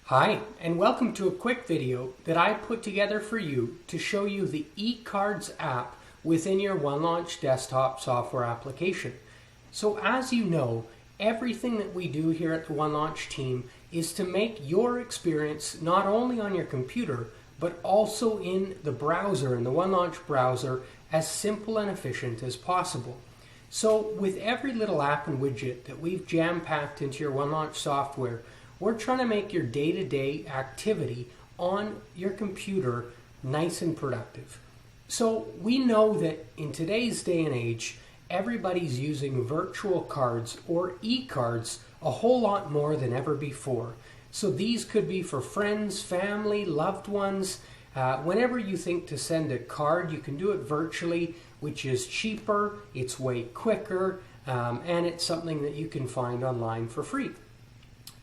Hi, and welcome to a quick video that I put together for you to show you the eCards app within your OneLaunch desktop software application. So as you know, everything that we do here at the OneLaunch team is to make your experience not only on your computer, but also in the browser, in the OneLaunch browser, as simple and efficient as possible. So with every little app and widget that we've jam-packed into your OneLaunch software, we're trying to make your day-to-day activity on your computer nice and productive. So we know that in today's day and age, everybody's using virtual cards or eCards a whole lot more than ever before. So these could be for friends, family, loved ones. Whenever you think to send a card, you can do it virtually, which is cheaper, it's way quicker, and it's something that you can find online for free.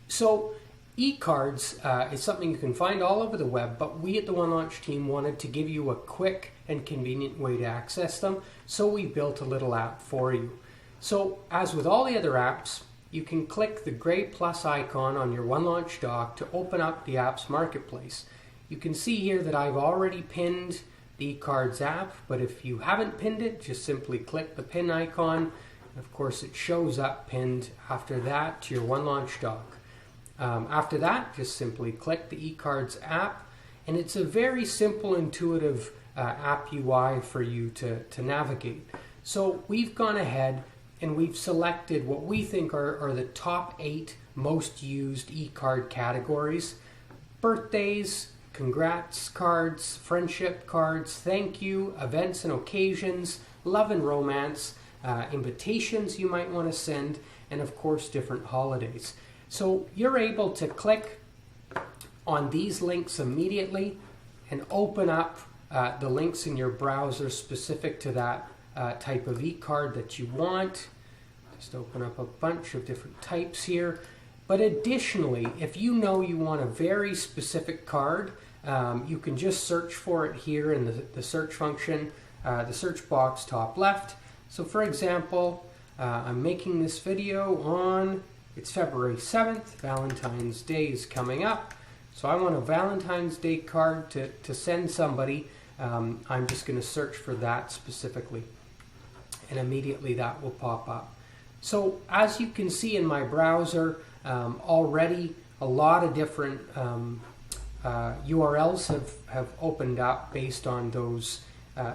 So eCards is something you can find all over the web, but we at the OneLaunch team wanted to give you a quick and convenient way to access them, so we built a little app for you. So as with all the other apps, you can click the gray plus icon on your OneLaunch dock to open up the app's marketplace. You can see here that I've already pinned the eCards app, but if you haven't pinned it, just simply click the pin icon. Of course, it shows up pinned after that to your OneLaunch dock. After that, just simply click the eCards app, and it's a very simple, intuitive app UI for you to navigate. So we've gone ahead and we've selected what we think are the top 8 most used eCard categories: birthdays, congrats cards, friendship cards, thank you, events and occasions, love and romance, invitations you might want to send, and of course different holidays. So you're able to click on these links immediately and open up the links in your browser specific to that type of eCard that you want. Just open up a bunch of different types here. But additionally, if you know you want a very specific card, you can just search for it here in the search function, the search box top left. So for example, I'm making this video on, it's February 7th, Valentine's Day is coming up. So I want a Valentine's Day card to send somebody. I'm just going to search for that specifically, and immediately that will pop up. So as you can see in my browser, already a lot of different URLs have opened up based on those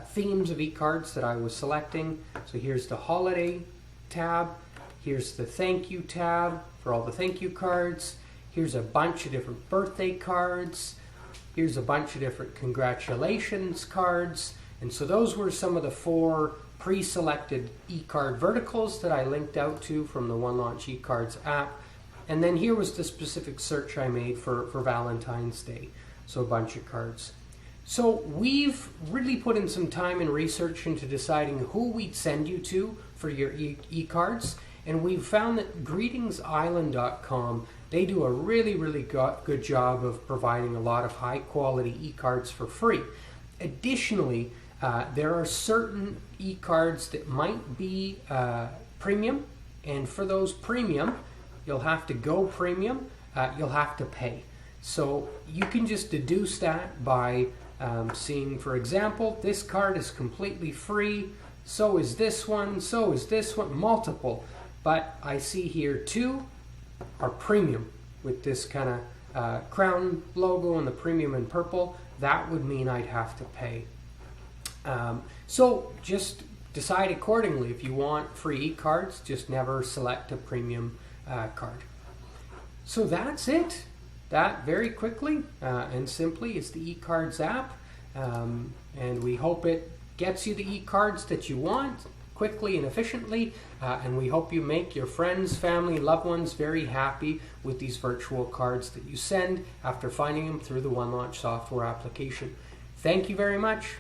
themes of eCards that I was selecting. So here's the holiday tab. Here's the thank you tab for all the thank you cards. Here's a bunch of different birthday cards. Here's a bunch of different congratulations cards. And so those were some of the 4 pre-selected eCard verticals that I linked out to from the OneLaunch eCards app. And then here was the specific search I made for Valentine's Day. So a bunch of cards. So we've really put in some time and research into deciding who we'd send you to for your eCards. And we've found that greetingsisland.com, they do a really good job of providing a lot of high quality eCards for free. Additionally, there are certain eCards that might be premium, and for those premium, you'll have to go premium, you'll have to pay. So you can just deduce that by seeing, for example, this card is completely free, so is this one, multiple. But I see here 2 are premium with this kind of crown logo and the premium in purple. That would mean I'd have to pay. So just decide accordingly. If you want free eCards, just never select a premium card. So that's it. That very quickly and simply is the eCards app. And we hope it gets you the eCards that you want quickly and efficiently, and we hope you make your friends, family, loved ones very happy with these virtual cards that you send after finding them through the OneLaunch software application. Thank you very much.